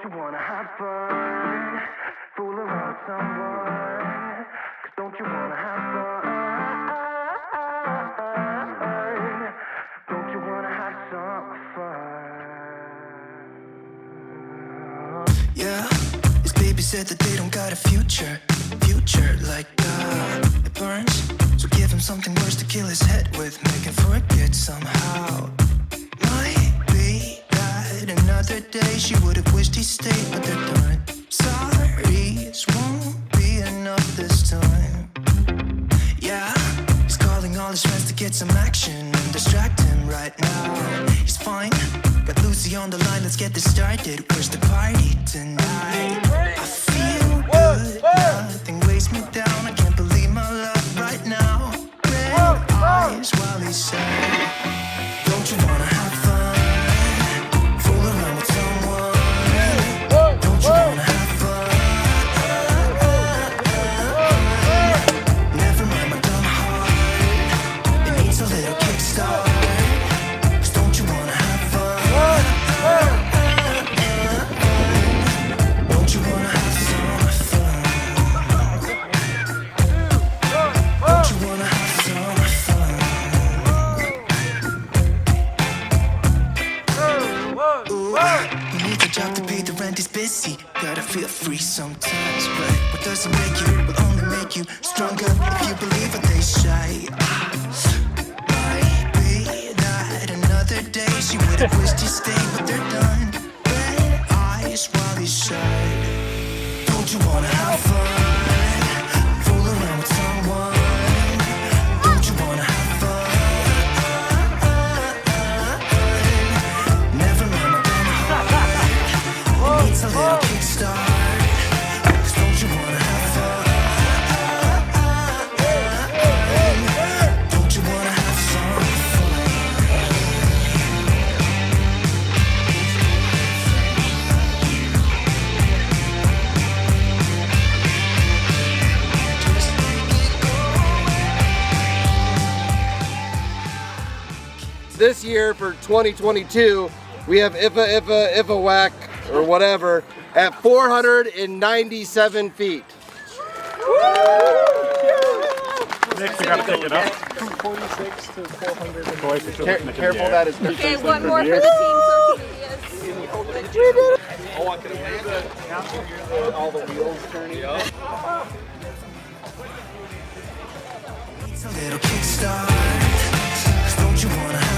you wanna have fun? Fool around with someone. 'Cause don't you wanna have fun? Don't you wanna have some fun? Yeah, his baby said that they don't got a future like it burns. So give him something worse to kill his head with, make him forget somehow. Might be that another day she would have wished he stayed, but they're done. Sorry's won't be enough this time. Yeah, he's calling all his friends to get some action and distract him right now. He's fine, got Lucy on the line, let's get this started. Where's the party tonight? I feel good, nothing weighs me down. I can't believe my luck right now. Red eyes while he said, don't you wanna have fun? Fool around with someone. Don't you wanna have fun? Never mind my dumb heart, it needs a little kickstart. 'Cause don't you wanna have fun? Don't you wanna have some fun? Don't you wanna have some fun? Ooh, he needs a job to pay the rent, he's busy. Gotta feel free sometimes, right? What doesn't make you will only make you stronger if you believe what they say. Might be that another day she would have wished he stayed, but they're done. Red eyes while he said, don't you wanna have fun? Fool around with someone. Don't you wanna have fun? Never mind my dumb heart, it needs a little kickstart. 'Cause don't you wanna have fun? Don't you wanna have some fun? This year for 2022, we have Ifa Whack or whatever at 497 feet. Next, you gotta pick it up. From 46 to 400. Careful, that is. Okay, one more for the team social medias. Oh, I could have all the wheels turning. Needs a little kickstart. 'Cause don't you wanna have